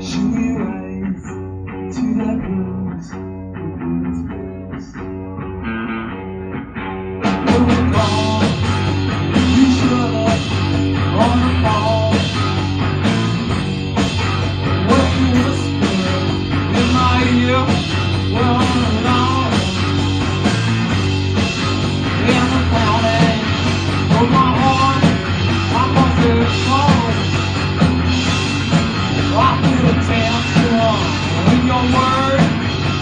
Should we rise to that blues, the blues best? When we call, you shut up on the phone. What you whisper in my ear, well, alone. In the morning, of my heart, I must have fallen. I feel attention in your word,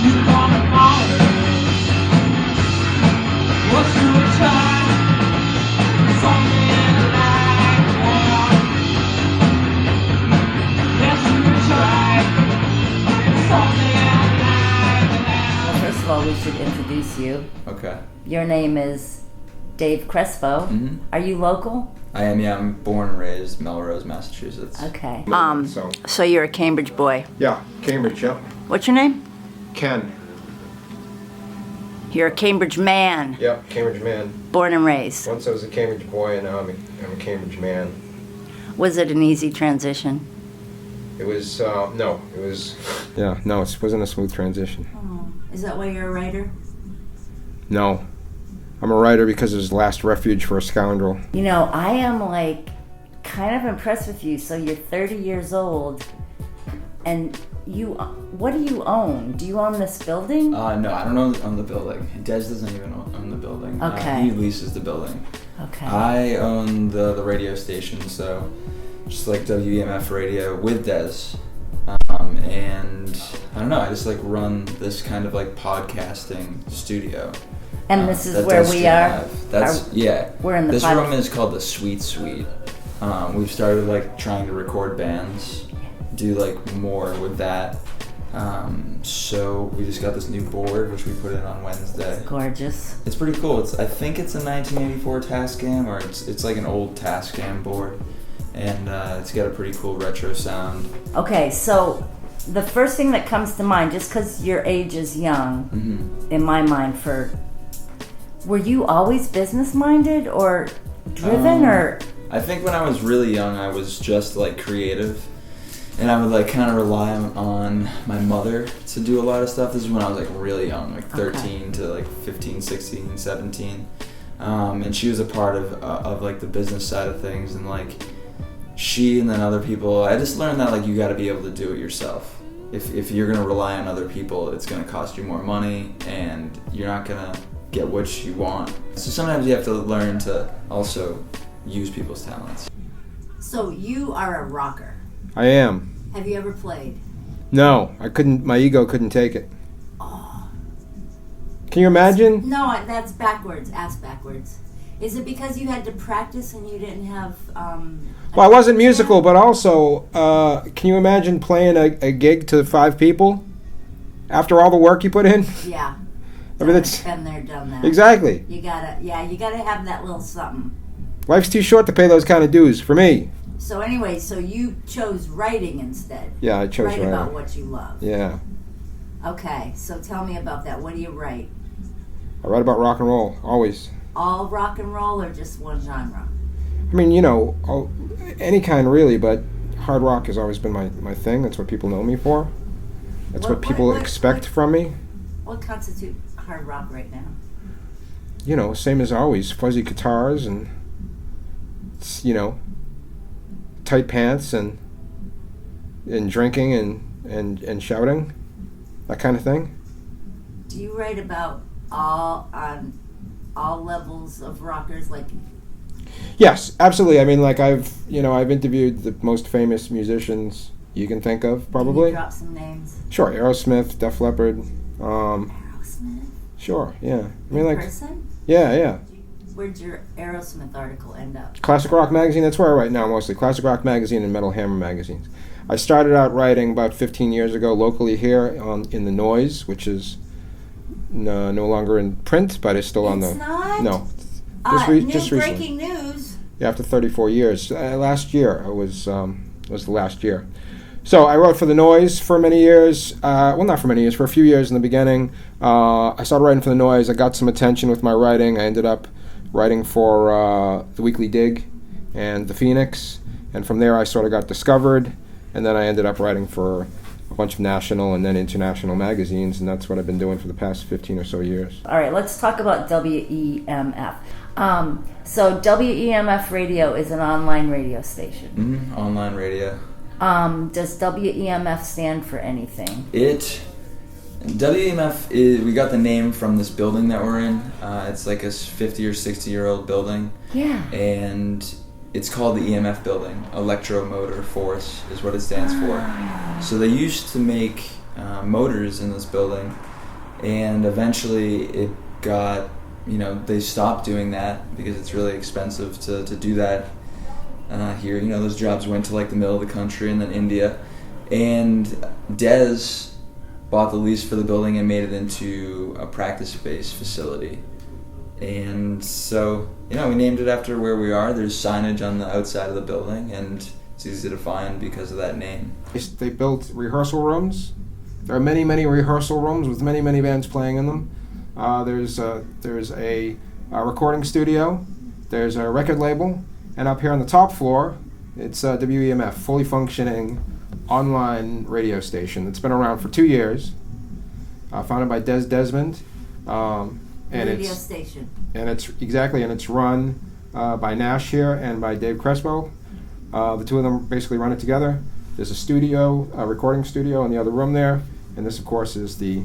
you come and follow. What's your time? Something like that. Yes, you try. Something like that. Well, first of all, we should introduce you. Okay. Your name is Dave Crespo. Mm-hmm. Are you local? I am, yeah. I'm born and raised Melrose, Massachusetts. Okay. So you're a Cambridge boy. yeah, Cambridge, yep. What's your name? Ken, You're a Cambridge man, yep, Cambridge man. born and raised. Once I was a Cambridge boy, and now I'm a Cambridge man. Was it an easy transition? It was, no, it was... Yeah, no, it wasn't a smooth transition. Oh, is that why you're a writer? No. I'm a writer because it was the last refuge for a scoundrel. You know, I am like kind of impressed with you. So you're 30 years old, and what do you own? Do you own this building? No, I don't own the building. Des doesn't even own the building. Okay. He leases the building. Okay. I own the radio station, so just like WEMF Radio with Des. And I don't know, I just like run this kind of like podcasting studio. And this is that where Des we can are? have. That's yeah. We're in the This pod- room is called the Sweet Suite. We've started like trying to record bands, do like more with that. So we just got this new board which we put in on Wednesday. Gorgeous. It's pretty cool. I think it's a 1984 Tascam, or it's like an old Tascam board, and it's got a pretty cool retro sound. Okay, so the first thing that comes to mind, just because your age is young, Mm-hmm. in my mind, were you always business-minded or driven, or? I think when I was really young, I was just like creative, and I would like kind of rely on my mother to do a lot of stuff. This is when I was like really young, like 13 to like 15, 16, 17. And she was a part of like the business side of things, and like she and then other people, I just learned that like you got to be able to do it yourself. If you're gonna rely on other people, it's gonna cost you more money, and you're not gonna get what you want. So sometimes you have to learn to also use people's talents. So you are a rocker. I am. Have you ever played? No, I couldn't, my ego couldn't take it. Oh. Can you imagine? No, that's backwards. Ask backwards. Is it because you had to practice and you didn't have? Well, I wasn't musical, but also, can you imagine playing a gig to 5 people after all the work you put in? Yeah. I mean, it's Been there, done that. exactly. You gotta have that little something. Life's too short to pay those kind of dues for me. So anyway, so you chose writing instead. Yeah, I chose Write writing. about what you love. Yeah, Okay, so tell me about that. What do you write? I write about rock and roll always. All rock and roll or just one genre? I mean, any kind really, but hard rock has always been my thing. That's what people know me for. That's what people expect from me. What constitutes hard rock right now? Same as always, fuzzy guitars and, tight pants and drinking and shouting, that kind of thing. Do you write about all levels of rockers, like? Yes, absolutely. I mean, like I've interviewed the most famous musicians you can think of, probably. Can you drop some names? Sure, Aerosmith, Def Leppard. Aerosmith? Sure, yeah. I In mean, like, person? yeah. Where'd your Aerosmith article end up? Classic Rock Magazine, that's where I write now mostly. Classic Rock Magazine and Metal Hammer magazines. I started out writing about 15 years ago locally here in The Noise, which is no longer in print, but is still on the... It's not? No. Just recently. Breaking news. Yeah, after 34 years. Last year was the last year. So I wrote for The Noise for many years. Well, not for many years, for a few years in the beginning. I started writing for The Noise. I got some attention with my writing. I ended up writing for The Weekly Dig and The Phoenix. And from there I sort of got discovered. and then I ended up writing for a bunch of national and then international magazines, and that's what I've been doing for the past 15 or so years. All right, let's talk about WEMF. So WEMF Radio is an online radio station. Online radio. Does WEMF stand for anything? WEMF we got the name from this building that we're in. It's like a 50 or 60-year-old building. Yeah. And it's called the EMF building. Electromotor Force is what it stands for. So they used to make motors in this building, and eventually it got, they stopped doing that because it's really expensive to do that here. Those jobs went to like the middle of the country and then India. And Des bought the lease for the building and made it into a practice-based facility. And so, we named it after where we are. There's signage on the outside of the building, and it's easy to find because of that name. They built rehearsal rooms. There are many, many rehearsal rooms with many, many bands playing in them. There's a recording studio. There's a record label. And up here on the top floor, it's WEMF, fully functioning online radio station that's been around for 2 years, founded by Des Desmond, and Radio station. And it's run by Nash here and by Dave Crespo. The two of them basically run it together. There's a studio, a recording studio in the other room there, and this, of course, is the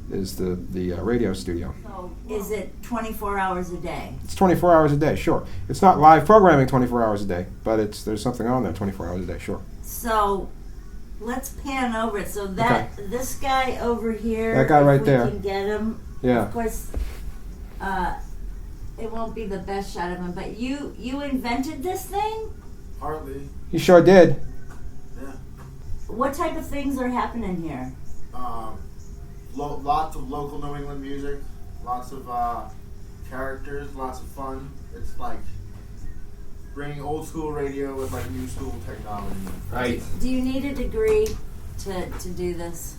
radio studio. So is it 24 hours a day? It's 24 hours a day, sure. It's not live programming 24 hours a day, but there's something on there 24 hours a day, sure. So let's pan over it. So this guy over here, that guy right there, we can get him. Yeah. Of course, it won't be the best shot of him, but you invented this thing? Partly. You sure did. Yeah. What type of things are happening here? Lots of local New England music, lots of characters, lots of fun. It's like bringing old school radio with like new school technology. Right. Do you need a degree to do this?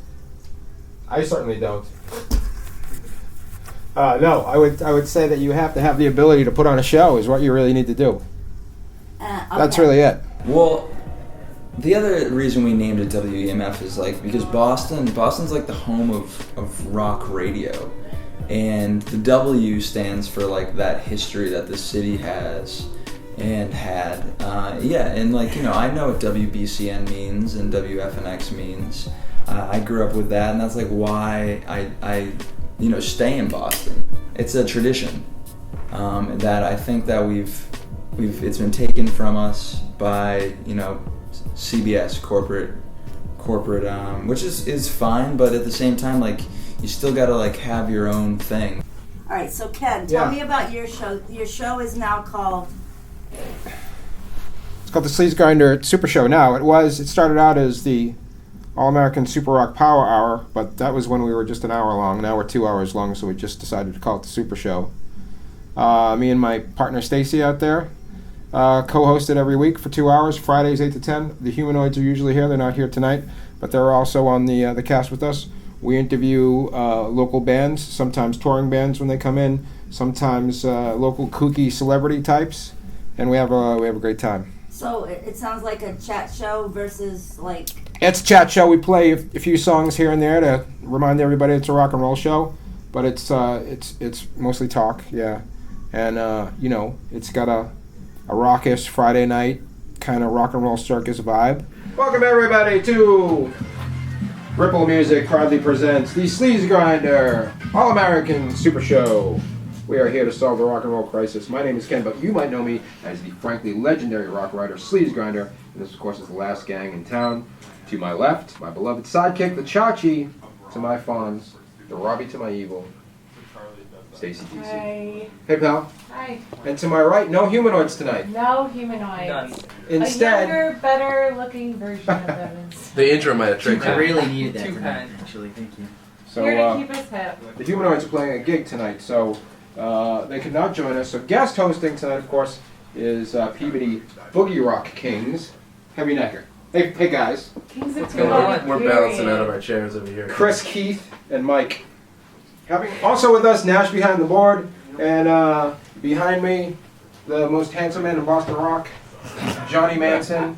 I certainly don't. No, I would say that you have to have the ability to put on a show is what you really need to do. Okay. That's really it. Well, the other reason we named it WEMF is because Boston's like the home of rock radio, and the W stands for that history that the city has and had. And I know what WBCN means and WFNX means. I grew up with that, and that's why I stay in Boston. It's a tradition that I think that it's been taken from us by CBS corporate, which is fine, but at the same time, you still gotta have your own thing. All right, so Ken, tell me about your show. Your show is now called. It's called the Sleaze Grinder Super Show. Now it started out as the All-American Super Rock Power Hour, but that was when we were just an hour long. Now we're 2 hours long, so we just decided to call it the Super Show. Me and my partner Stacy out there co-host it every week for 2 hours, Fridays 8 to 10. The Humanoids are usually here. They're not here tonight, but they're also on the cast with us. We interview local bands, sometimes touring bands when they come in, sometimes local kooky celebrity types, and we have a great time. So it sounds like a chat show versus It's a chat show. We play a few songs here and there to remind everybody it's a rock and roll show, but it's mostly talk, yeah, and it's got a raucous Friday night kind of rock and roll circus vibe. Welcome everybody to Ripple Music proudly presents the Sleaze Grinder All-American Super Show. We are here to solve the rock and roll crisis. My name is Ken, but you might know me as the frankly legendary rock writer Sleaze Grinder, and this of course is the last gang in town. To my left, my beloved sidekick, the Chachi. To my fawns, the Robbie to my evil, Stacy DC. Hi. Hey pal. Hi. And to my right, no humanoids tonight. No humanoids. None. Instead, a younger, better looking version of Evans. The intro might have tricked I you. really needed that Too tonight, kind. actually. Thank you. so Here to keep us hip. the humanoids are playing a gig tonight, so they could not join us. So guest hosting tonight, of course, is Peabody Boogie Rock Kings, Heavy Necker. Hey guys, Kings of going on? We're bouncing out of our chairs over here. Chris, Keith, and Mike. Also with us, Nash behind the board, and behind me, the most handsome man in Boston rock, Johnny Manson.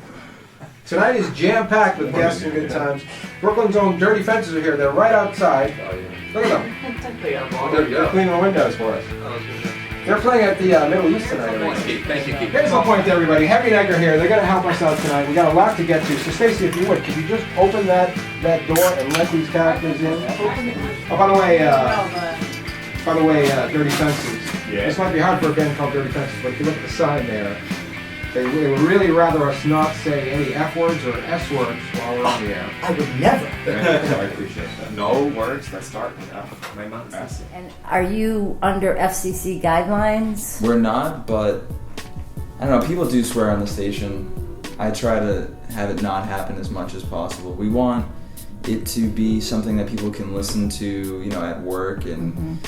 Tonight is jam-packed with guests and good times. Brooklyn's own Dirty Fences are here. They're right outside. Look at them. They're cleaning the windows for us. They're playing at the Middle East tonight. Thank you. Here's the point to everybody. Heavy and Egg are here. They're going to help us out tonight. We got a lot to get to. So, Stacy, if you would, could you just open that door and let these characters in? Oh, by the way, Dirty Fences. Yeah. This might be hard for a band called Dirty Fences, but if you look at the sign there, they would really rather us not say any F words or S words while we're on the air. I would never. So I appreciate that. No words that start with F. My mom says it. And are you under FCC guidelines? We're not, but I don't know. People do swear on the station. I try to have it not happen as much as possible. We want it to be something that people can listen to, at work, and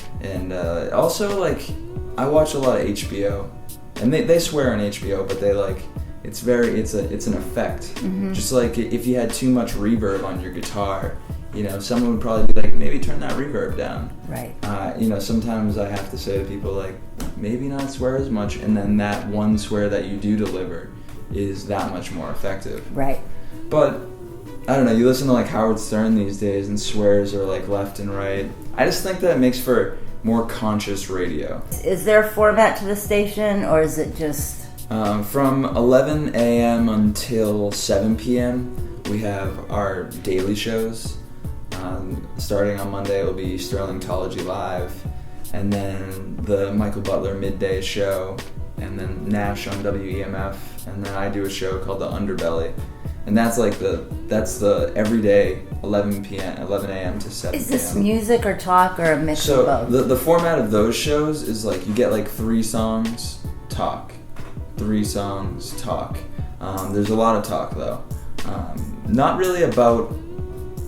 also like I watch a lot of HBO, and they swear on HBO, but they it's an effect. Mm-hmm. Just like if you had too much reverb on your guitar, someone would probably be like, maybe turn that reverb down. Right. Sometimes I have to say to people like, maybe not swear as much, and then that one swear that you do deliver is that much more effective. Right. But I don't know, you listen to like Howard Stern these days and swears are like left and right. I just think that it makes for more conscious radio. Is there a format to the station, or is it just... From 11 a.m. until 7 p.m. we have our daily shows. Starting on Monday will be Sterlingtology Live, and then the Michael Butler midday show, and then Nash on WEMF, and then I do a show called The Underbelly. And that's the everyday 11 a.m. to 7 p.m. Is this music or talk or a mix of both? So the format of those shows is like you get like 3 songs, talk. 3 songs, talk. There's a lot of talk though. Not really about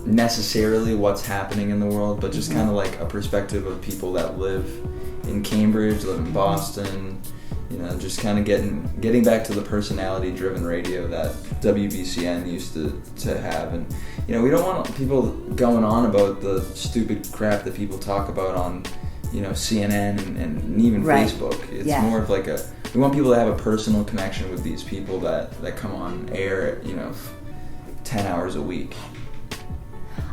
necessarily what's happening in the world, but just kind of like a perspective of people that live in Cambridge, live in Boston, just kind of getting back to the personality-driven radio that WBCN used to have. And, we don't want people going on about the stupid crap that people talk about on, CNN and even right. Facebook. It's more of like we want people to have a personal connection with these people that come on air, 10 hours a week.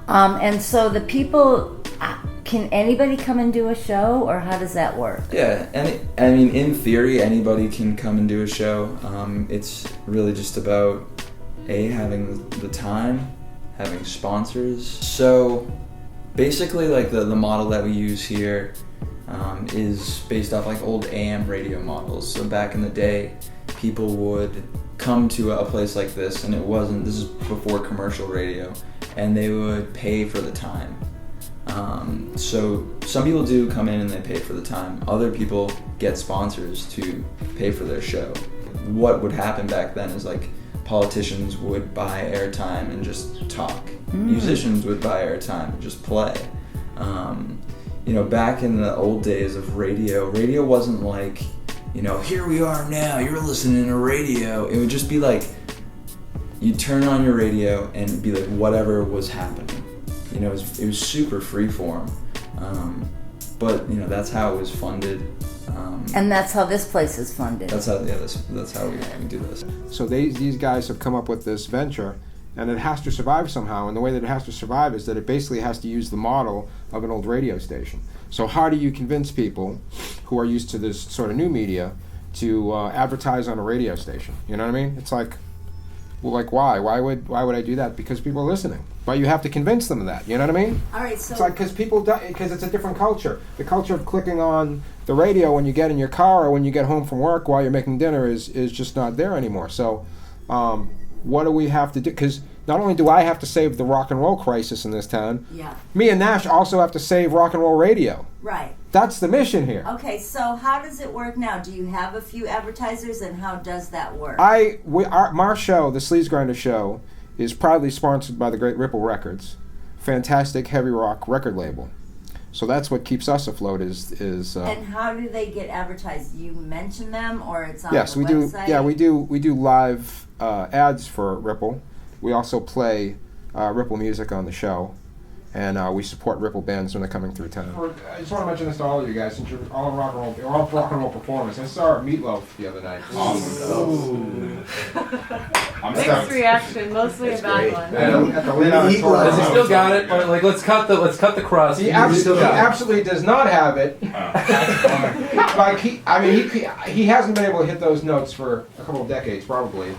And so the people, can anybody come and do a show, or how does that work? Yeah, in theory, anybody can come and do a show. It's really just about having the time, having sponsors. So basically, like the model that we use here is based off like old AM radio models. So back in the day, people would come to a place like this, and this is before commercial radio, and they would pay for the time. So some people do come in and they pay for the time. Other people get sponsors to pay for their show. What would happen back then is like politicians would buy airtime and just talk. Musicians would buy airtime and just play. Back in the old days of radio wasn't like, here we are now, you're listening to radio. It would just be like, you'd turn on your radio and it'd be like whatever was happening. It was super freeform. But that's how it was funded. And that's how this place is funded. That's how we do this. So these guys have come up with this venture, and it has to survive somehow. And the way that it has to survive is that it basically has to use the model of an old radio station. So how do you convince people who are used to this sort of new media to advertise on a radio station? You know what I mean? It's like, well, like why? Why would I do that? Because people are listening. But you have to convince them of that. You know what I mean? All right. So it's like because it's a different culture. The culture of clicking on the radio when you get in your car or when you get home from work while you're making dinner is just not there anymore. So, what do we have to do? Because not only do I have to save the rock and roll crisis in this town, me and Nash also have to save rock and roll radio. Right. That's the mission here. Okay, so how does it work now? Do you have a few advertisers, and how does that work? Our show, the Sleaze Grinder Show, is proudly sponsored by the great Ripple Records, fantastic heavy rock record label. So that's what keeps us afloat. And how do they get advertised? Do you mention them, or it's on yes, the we website? do. Yeah, we do live ads for Ripple. We also play Ripple music on the show, And we support Ripple bands when they're coming through town. I just want to mention this to all of you guys, since you're all rock and roll, you're all rock and roll performers. I saw Meatloaf the other night. I'm Mixed stoked. reaction, mostly a bad one. At the late auditorium. Does he still got it? Or, like, let's cut the crust. He absolutely does not have it. Like he hasn't been able to hit those notes for a couple of decades, probably.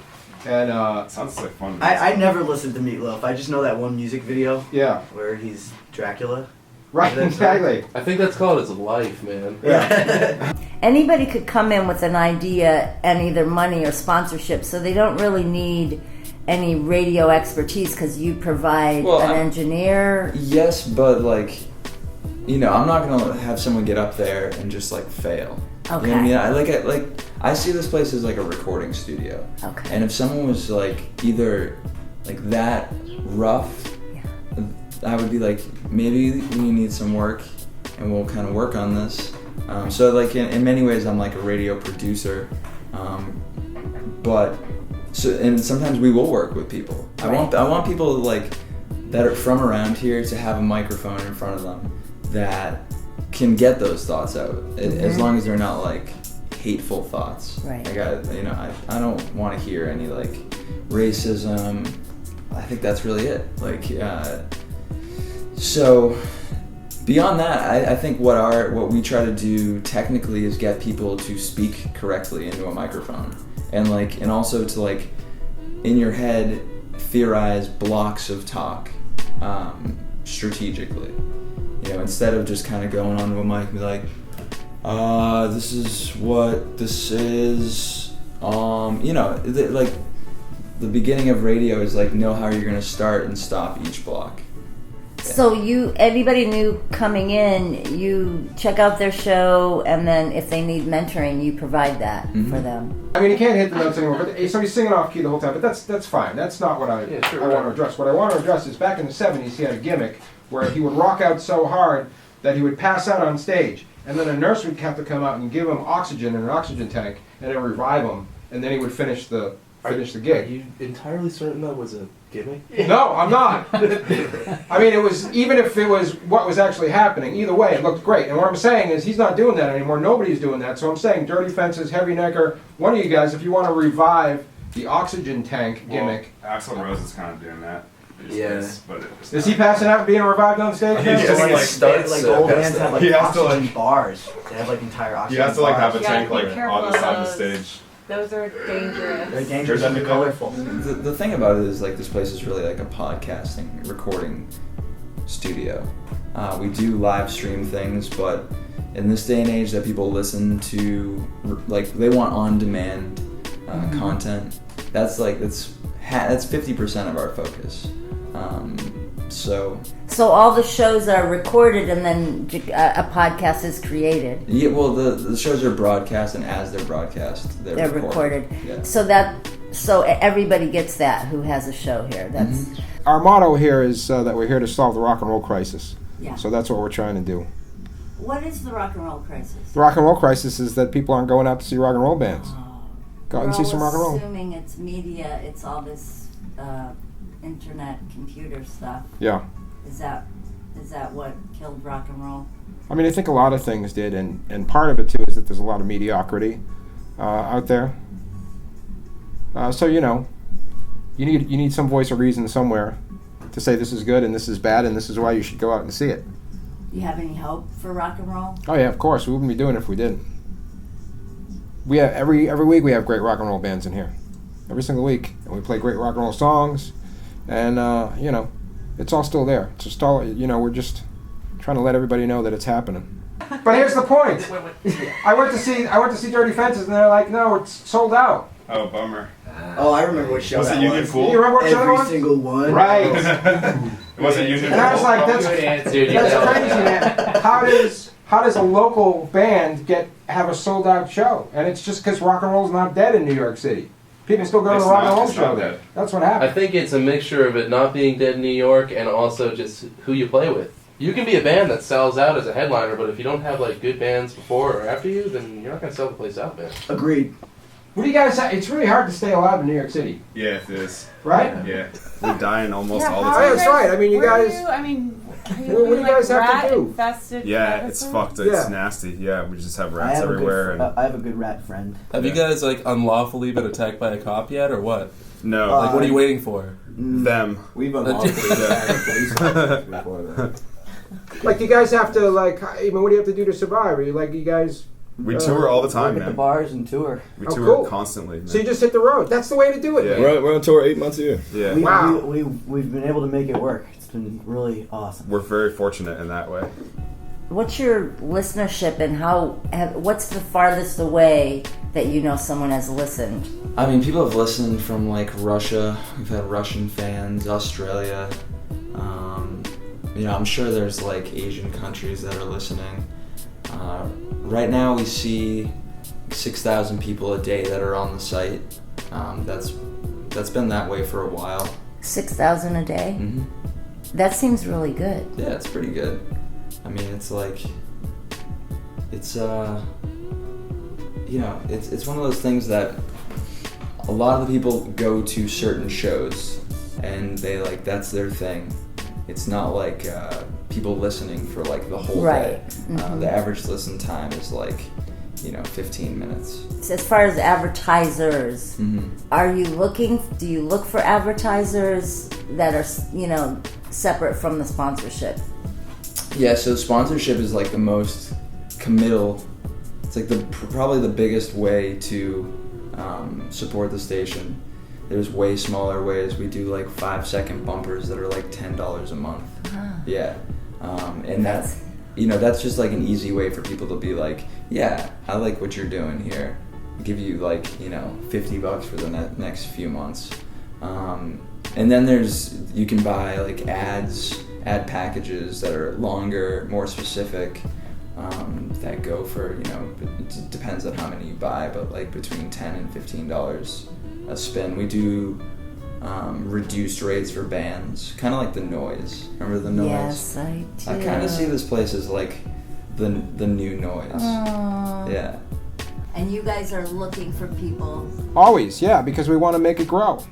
And Sounds like fun. I never listened to Meatloaf. I just know that one music video yeah, where he's Dracula. right, exactly. I think that's called his life, man. Yeah. Anybody could come in with an idea and either money or sponsorship, so they don't really need any radio expertise because you provide an engineer. Yes, but like, you know, I'm not gonna have someone get up there and just like fail. Okay. You know what I mean? I see this place as like a recording studio. Okay. And if someone was like either like that rough, I would be like, maybe we need some work, and we'll kind of work on this. So like in many ways, I'm like a radio producer, and sometimes we will work with people. Right. I want people like that are from around here to have a microphone in front of them that can get those thoughts out, as long as they're not like hateful thoughts. Right. Like I don't want to hear any like racism. I think that's really it. Like so beyond that, I think what we try to do technically is get people to speak correctly into a microphone, and also to like in your head theorize blocks of talk strategically. You know, instead of just kind of going onto a mic and be like, this is what this is. You know, like the beginning of radio is like know how you're gonna start and stop each block. So anybody new coming in, you check out their show, and then if they need mentoring, you provide that for them. I mean, he can't hit the notes anymore, but so he's singing off key the whole time. But that's fine. That's not what I want to address. What I want to address is back in the '70s, he had a gimmick where he would rock out so hard that he would pass out on stage, and then a nurse would have to come out and give him oxygen in an oxygen tank, and then revive him, and then he would finish the gig. Are you entirely certain that was a gimmick? No, I'm not. I mean, it was, even if it was what was actually happening, either way, it looked great. And what I'm saying is he's not doing that anymore. Nobody's doing that. So I'm saying Dirty Fences, Heavy Necker, one of you guys, if you want to revive the oxygen tank gimmick. Axl Rose is kind of doing that. Is he passing out and being revived on stage? Like old bands have like he has to, oxygen like, bars. They have like entire oxygen He has to like have a bars. tank be like careful on the side of the of those. stage. Those are dangerous. They're dangerous and colorful. The thing about it is like this place is really like a podcasting recording studio. We do live stream things, but in this day and age that people listen to, like they want on-demand content. That's 50% of our focus. So all the shows are recorded, and then a podcast is created. Yeah, well, the shows are broadcast, and as they're broadcast, they're recorded. Yeah. So everybody gets that who has a show here. That's Our motto here is that we're here to solve the rock and roll crisis. Yeah. So that's what we're trying to do. What is the rock and roll crisis? The rock and roll crisis is that people aren't going out to see rock and roll bands. Go out and see some rock and roll. Assuming it's media, it's all this internet, computer stuff. Yeah. Is that what killed rock and roll? I mean, I think a lot of things did, and part of it too is that there's a lot of mediocrity out there. So you know, you need some voice of reason somewhere to say this is good and this is bad and this is why you should go out and see it. Do you have any hope for rock and roll? Oh yeah, of course. We wouldn't be doing it if we didn't. We have every week we have great rock and roll bands in here, every single week, and we play great rock and roll songs, and you know, it's all still there. It's just all, you know, we're just trying to let everybody know that it's happening. But here's the point. I went to see Dirty Fences, and they're like, no, it's sold out. Oh, bummer. Oh, I remember what show Was that it Union was. Pool? You remember what show that was? Every single one. Right. It wasn't Union Pool. And I was like, that's crazy, man. How does a local band have a sold out show? And it's just because rock and roll's not dead in New York City. People still go to the rock and roll show there. That's what happened. I think it's a mixture of it not being dead in New York and also just who you play with. You can be a band that sells out as a headliner, but if you don't have like good bands before or after you, then you're not going to sell the place out, man. Agreed. What do you guys say? It's really hard to stay alive in New York City. Yeah, it is. Right? Yeah. We're dying almost all the Oh, time. that's right. I mean, you Where guys... I mean, What do you guys have to rat do? infested Yeah, crevices? it's fucked. It's Yeah. nasty. Yeah, we just have I rats have everywhere. A good, I have a good rat friend. Have you guys like unlawfully been attacked by a cop yet, or what? No, Like, what are you waiting for? them. We've unlawfully attacked police officers before that. Like, you guys have to, like, I mean, what do you have to do to survive? Are you, like, you guys... We tour all the time, Work at the man. bars and tour. We Oh, tour cool. constantly. Man. So you just hit the road. That's the way to do it, Yeah. man. We're on tour 8 months a year. Yeah, Wow. We've been able to make it work. It's been really awesome. we're very fortunate in that way. What's your listenership and what's the farthest away that you know someone has listened? I mean, people have listened from like Russia. We've had Russian fans, Australia. I'm sure there's like Asian countries that are listening. Right now, we see 6,000 people a day that are on the site. That's been that way for a while. 6,000 a day? Mm-hmm. That seems really good. Yeah, it's pretty good. I mean, it's like, it's one of those things that a lot of the people go to certain shows and they like, that's their thing. It's not like people listening for like the whole day. Mm-hmm. The average listen time is like, 15 minutes. So as far as advertisers, Mm-hmm. do you look for advertisers that are, separate from the sponsorship? Yeah, so sponsorship is like the most committal. It's like probably the biggest way to support the station. There's way smaller ways. We do like 5-second bumpers that are like $10 a month. Yeah, and that's just like an easy way for people to be like, yeah, I like what you're doing here. I'll give you like $50 for the next few months. And then you can buy like ad packages that are longer, more specific, that go for, it depends on how many you buy, but like between $10 and $15 a spin. We do reduced rates for bands, kind of like the Noise. Remember the Noise? Yes, I do. I kind of see this place as like the new Noise. Aww. Yeah. And you guys are looking for people. Always, yeah, because we want to make it grow,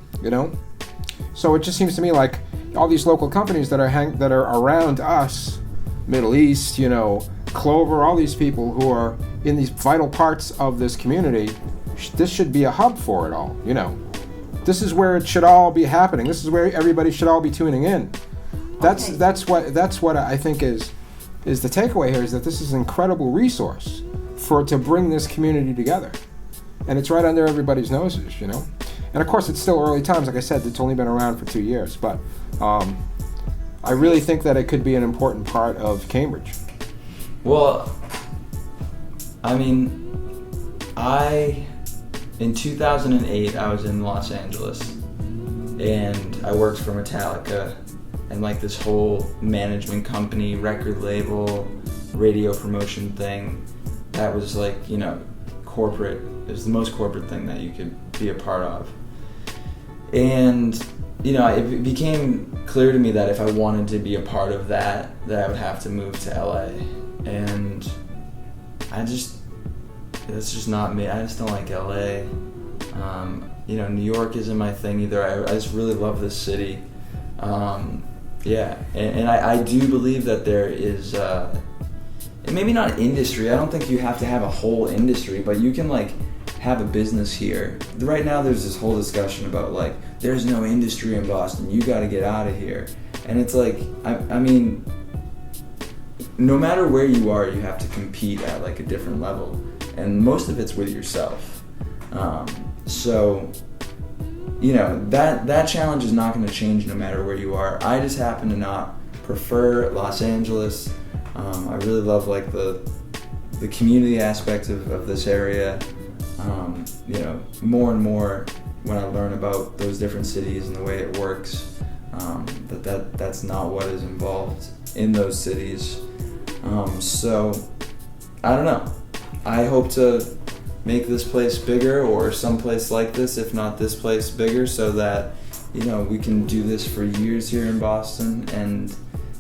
So it just seems to me like all these local companies that are around us, Middle East, Clover, all these people who are in these vital parts of this community, this should be a hub for it all, This is where it should all be happening. This is where everybody should all be tuning in. That's what I think is the takeaway here, is that this is an incredible resource to bring this community together. And it's right under everybody's noses, And of course, it's still early times. Like I said, it's only been around for 2 years, but I really think that it could be an important part of Cambridge. Well, I mean, in 2008, I was in Los Angeles, and I worked for Metallica, and like this whole management company, record label, radio promotion thing, that was like, corporate. It was the most corporate thing that you could be a part of. And, it became clear to me that if I wanted to be a part of that I would have to move to LA. And it's just not me. I just don't like LA. New York isn't my thing either. I just really love this city. Yeah, and I do believe that there is, maybe not industry. I don't think you have to have a whole industry, but you can like have a business here. Right now there's this whole discussion about like, there's no industry in Boston, you gotta get out of here. And it's like, I mean, no matter where you are, you have to compete at like a different level. And most of it's with yourself. So, that challenge is not gonna change no matter where you are. I just happen to not prefer Los Angeles. I really love like the community aspect of this area. More and more when I learn about those different cities and the way it works, that's not what is involved in those cities. So I don't know. I hope to make this place bigger, or some place like this, if not this place, bigger, so that we can do this for years here in Boston, and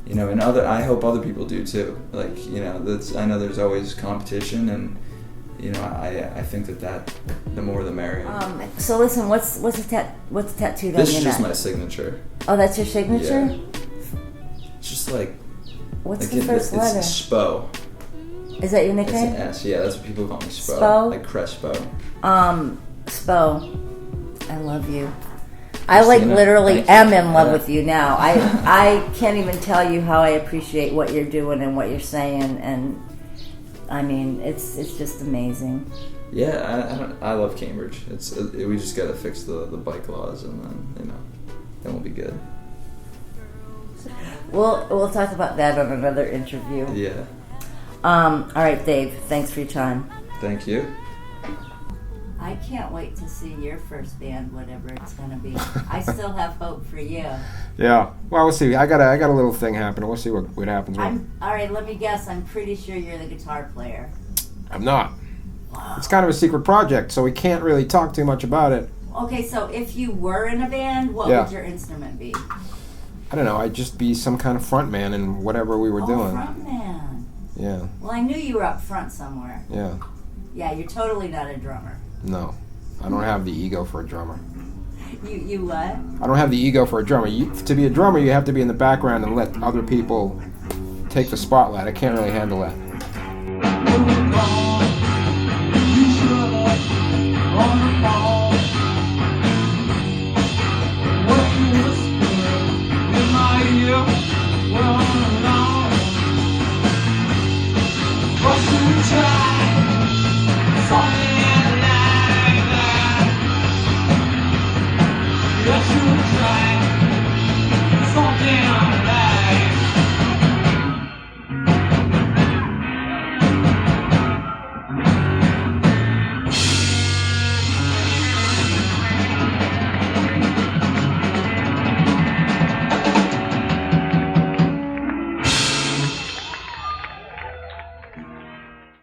I hope other people do too. Like I know there's always competition, and I think that the more the merrier. So listen, what's tattooed on your neck? This is just my signature. Oh, that's your signature? Yeah. It's just like What's Like the first letter? It's Spo. Is that your It's an nickname? S. Yeah, that's what people call me. Spo. Spo? Like Crespo. Spo, I love you. I like Kristina, literally thank you. am in love Yeah. with you now. I can't even tell you how I appreciate what you're doing and what you're saying, and I mean it's just amazing. Yeah, I love Cambridge. We just gotta fix the bike laws, and then then we'll be good. We'll talk about that on another interview. Yeah. All right, Dave. Thanks for your time. Thank you. I can't wait to see your first band, whatever it's gonna be. I still have hope for you. Yeah. Well, we'll see. I got a little thing happening. We'll see what happens. All right. Let me guess. I'm pretty sure you're the guitar player. I'm not. It's kind of a secret project, so we can't really talk too much about it. Okay, so if you were in a band, what Yeah. would your instrument be? I don't know. I'd just be some kind of front man in whatever we were doing. Frontman. Yeah. Well, I knew you were up front somewhere. Yeah. Yeah, you're totally not a drummer. No. I don't have the ego for a drummer. You what? I don't have the ego for a drummer. To be a drummer, you have to be in the background and let other people take the spotlight. I can't really handle that.